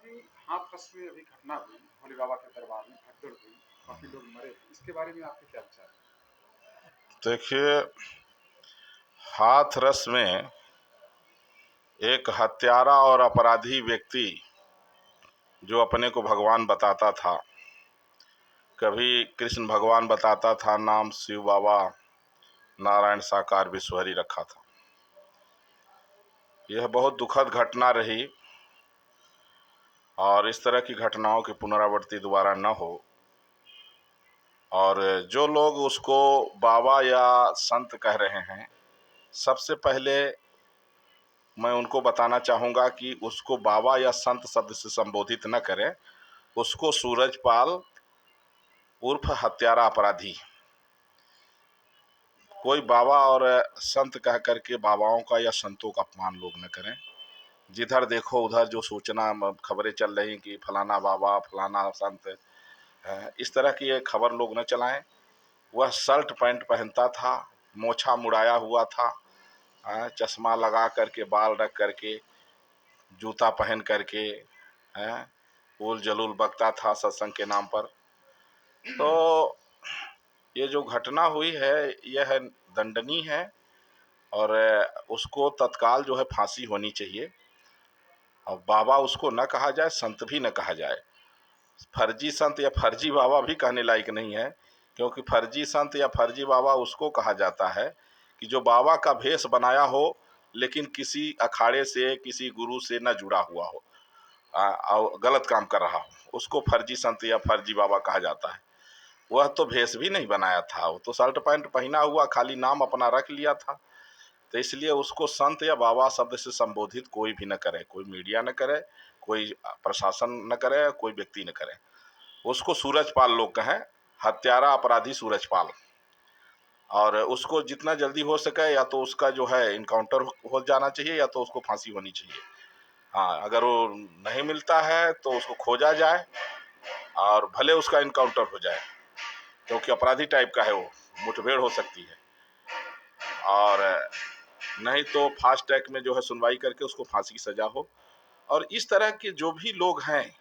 जी, हाथरस में अभी घटना हुई, भोले बाबा के दरबार में भगदड़ हुई, काफ़ी लोग मरे। इसके बारे में आपके क्या विचार हैं? देखिए, हाथरस में एक हत्यारा और अपराधी व्यक्ति जो अपने को भगवान बताता था, कभी कृष्ण भगवान बताता था, नाम शिव बाबा, नारायण साकार विश्वहरि रखा था। यह बहुत दुखद घटना रही और इस तरह की घटनाओं की पुनरावृत्ति दोबारा न हो। और जो लोग उसको बाबा या संत कह रहे हैं, सबसे पहले मैं उनको बताना चाहूँगा कि उसको बाबा या संत शब्द से संबोधित न करें, उसको सूरजपाल उर्फ हत्यारा अपराधी। कोई बाबा और संत कह करके बाबाओं का या संतों का अपमान लोग न करें। जिधर देखो उधर जो सूचना खबरें चल रही कि फलाना बाबा फलाना संत है, इस तरह की ये खबर लोग न चलाएं। वह शर्ट पैंट पहनता था, मोछा मुड़ाया हुआ था, चश्मा लगा करके, बाल रख करके, जूता पहन करके, उल जलूल बकता था सत्संग के नाम पर। तो ये जो घटना हुई है यह दंडनीय है और उसको तत्काल जो है फांसी होनी चाहिए। और बाबा उसको न कहा जाए, संत भी न कहा जाए। फर्जी संत या फर्जी बाबा भी कहने लायक नहीं है, क्योंकि फर्जी संत या फर्जी बाबा उसको कहा जाता है कि जो बाबा का भेष बनाया हो लेकिन किसी अखाड़े से, किसी गुरु से न जुड़ा हुआ हो और गलत काम कर रहा हो, उसको फर्जी संत या फर्जी बाबा कहा जाता है। वह तो भेष भी नहीं बनाया था, वो तो शर्ट पैंट पहना हुआ, खाली नाम अपना रख लिया था। तो इसलिए उसको संत या बाबा शब्द से संबोधित कोई भी न करे, कोई मीडिया न करे, कोई प्रशासन न करे, कोई व्यक्ति न करे। उसको सूरजपाल लोग कहें, हत्यारा अपराधी सूरजपाल। और उसको जितना जल्दी हो सके या तो उसका जो है इनकाउंटर हो जाना चाहिए या तो उसको फांसी होनी चाहिए। हाँ, अगर वो नहीं मिलता है तो उसको खोजा जाए और भले उसका इनकाउंटर हो जाए, क्योंकि अपराधी टाइप का है वो, मुठभेड़ हो सकती है। और नहीं तो फास्ट ट्रैक में जो है सुनवाई करके उसको फांसी की सजा हो। और इस तरह के जो भी लोग हैं,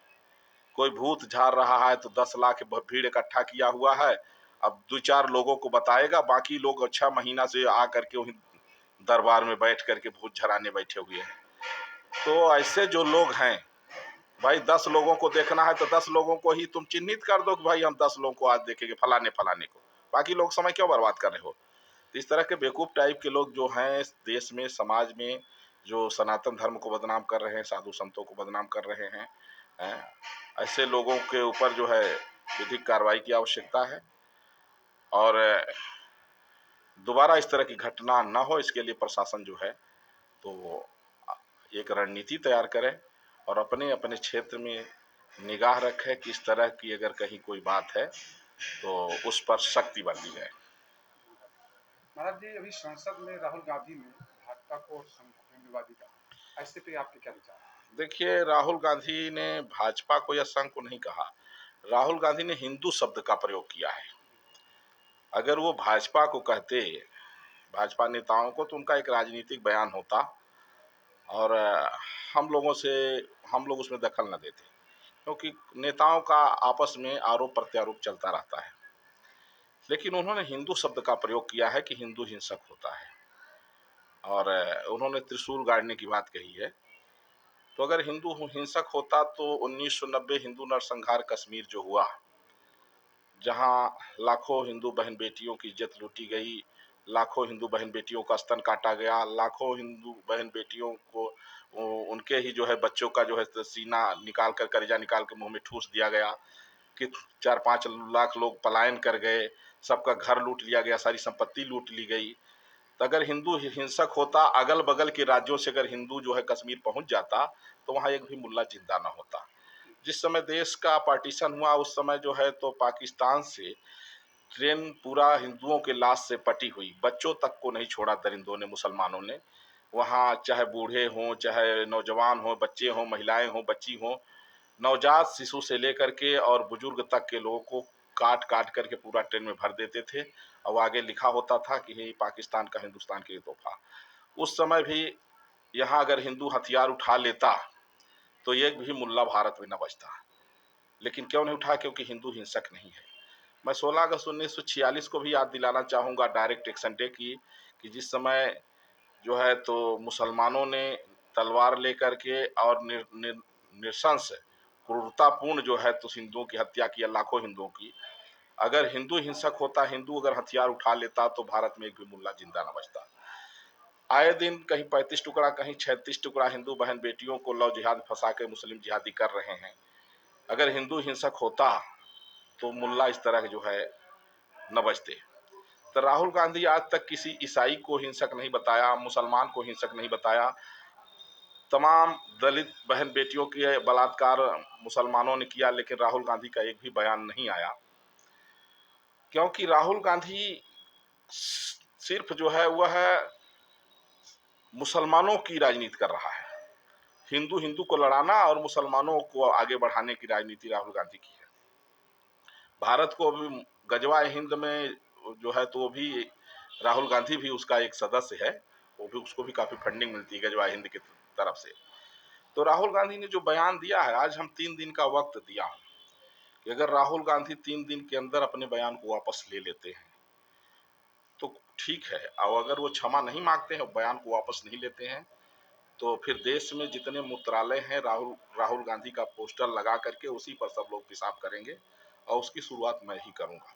कोई भूत झाड़ रहा है तो 10 लाख भीड़ इकट्ठा किया हुआ है, अब 2-4 लोगों को बताएगा, बाकी लोग 6 महीना से आ करके वहीं दरबार में बैठ करके भूत झराने बैठे हुए हैं। तो ऐसे जो लोग हैं, भाई 10 लोगों को देखना है तो 10 लोगों को ही तुम चिन्हित कर दो कि भाई हम 10 लोगों को आज देखेंगे, फलाने फलाने को। बाकी लोग समय क्यों बर्बाद कर रहे हो? तो इस तरह के बेवकूफ़ टाइप के लोग जो हैं देश में, समाज में, जो सनातन धर्म को बदनाम कर रहे हैं, साधु संतों को बदनाम कर रहे हैं, ऐसे लोगों के ऊपर जो है विधिक कार्रवाई की आवश्यकता है। और दोबारा इस तरह की घटना ना हो, इसके लिए प्रशासन जो है तो एक रणनीति तैयार करे और अपने अपने क्षेत्र में निगाह रखे कि इस तरह की अगर कहीं कोई बात है तो उस पर सख्ती बरती जाए। महाराज जी, अभी संसद में राहुल गांधी ने भाजपा को संघ कहा। ऐसे पे आपके क्या विचार हैं? देखिए, राहुल गांधी ने भाजपा को या संघ को नहीं कहा, राहुल गांधी ने हिंदू शब्द का प्रयोग किया है। अगर वो भाजपा को कहते, भाजपा नेताओं को, तो उनका एक राजनीतिक बयान होता और हम लोग उसमें दखल न देते, क्योंकि नेताओं का आपस में आरोप प्रत्यारोप चलता रहता है। लेकिन उन्होंने हिंदू शब्द का प्रयोग किया है कि हिंदू हिंसक होता है और उन्होंने त्रिशूल गाड़ने की बात कही है। तो अगर हिंदू हिंसक होता तो 1990 हिंदू नरसंहार कश्मीर जो हुआ, जहां लाखों हिंदू बहन बेटियों की इज्जत लूटी गई, लाखों हिंदू बहन बेटियों का स्तन काटा गया, लाखों हिंदू बहन बेटियों को उनके ही जो है बच्चों का जो है सीना निकाल कर, करेजा निकाल कर मुंह में ठूस दिया गया, कि 4-5 लाख लोग पलायन कर गए, सबका घर लूट लिया गया, सारी संपत्ति लूट ली गई। तो अगर हिंदू हिंसक होता, अगल बगल के राज्यों से अगर हिंदू जो है कश्मीर पहुंच जाता, तो वहां एक भी मुल्ला जिंदा ना होता। जिस समय देश का पार्टीशन हुआ उस समय जो है तो पाकिस्तान से ट्रेन पूरा हिंदुओं के लाश से पटी हुई, बच्चों तक को नहीं छोड़ा दरिंदों ने, मुसलमानों ने। वहाँ चाहे बूढ़े हों, चाहे नौजवान हों, बच्चे हों, महिलाएं हों, बच्ची हों, नवजात शिशु से लेकर के और बुजुर्ग तक के लोगों को काट काट करके पूरा ट्रेन में भर देते थे। और आगे लिखा होता था कि ये पाकिस्तान का हिंदुस्तान के लिए तोहफा। उस समय भी यहाँ अगर हिंदू हथियार उठा लेता तो एक भी मुल्ला भारत में न बचता। लेकिन क्यों नहीं उठा? क्योंकि हिंदू हिंसक नहीं है। मैं 16 अगस्त 1946 को भी याद दिलाना चाहूँगा डायरेक्ट एक्शन डे की, कि जिस समय जो है तो मुसलमानों ने तलवार लेकर के और नृशंस क्रूरतापूर्ण जो है तो हिंदुओं की हत्या किया, लाखों हिंदुओं की। अगर हिंदू हिंसक होता, हिंदू अगर हथियार उठा लेता, तो भारत में एक भी मुल्ला जिंदा न बचता। आए दिन कहीं 35 टुकड़ा, कहीं 36 टुकड़ा हिंदू बहन बेटियों को लव जिहाद फंसा के मुस्लिम जिहादी कर रहे हैं। अगर हिंदू हिंसक होता तो मुल्ला इस तरह के जो है न बचते। तो राहुल गांधी आज तक किसी ईसाई को हिंसक नहीं बताया, मुसलमान को हिंसक नहीं बताया। तमाम दलित बहन बेटियों के बलात्कार मुसलमानों ने किया, लेकिन राहुल गांधी का एक भी बयान नहीं आया। क्योंकि राहुल गांधी सिर्फ जो है वह मुसलमानों की राजनीति कर रहा है। हिंदू हिंदू को लड़ाना और मुसलमानों को आगे बढ़ाने की राजनीति राहुल गांधी की है। भारत को अभी गजवा हिंद में जो है तो वो भी राहुल गांधी भी उसका एक सदस्य है, वो भी, उसको भी काफी फंडिंग मिलती है गजवा हिंद की तरफ से। तो राहुल गांधी ने जो बयान दिया है, आज हम 3 दिन का वक्त दिया हूं कि अगर राहुल गांधी 3 दिन के अंदर अपने बयान को वापस ले लेते हैं तो ठीक है, और अगर वो क्षमा नहीं मांगते हैं, बयान को वापस नहीं लेते हैं, तो फिर देश में जितने मूत्रालय हैं राहुल राहुल गांधी का पोस्टर लगा करके उसी पर सब लोग पेशाब करेंगे, और उसकी शुरुआत मैं ही करूंगा।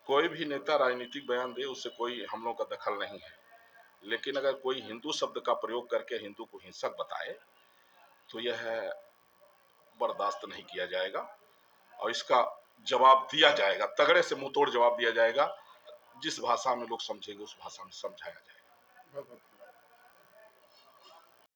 कोई भी नेता राजनीतिक बयान दे, उससे कोई हम लोग का दखल नहीं है, लेकिन अगर कोई हिंदू शब्द का प्रयोग करके हिंदू को हिंसक बताए तो यह बर्दाश्त नहीं किया जाएगा, और इसका जवाब दिया जाएगा, तगड़े से मुंह तोड़ जवाब दिया जाएगा। जिस भाषा में लोग समझेंगे उस भाषा में समझाया जाएगा। बहुत बहुत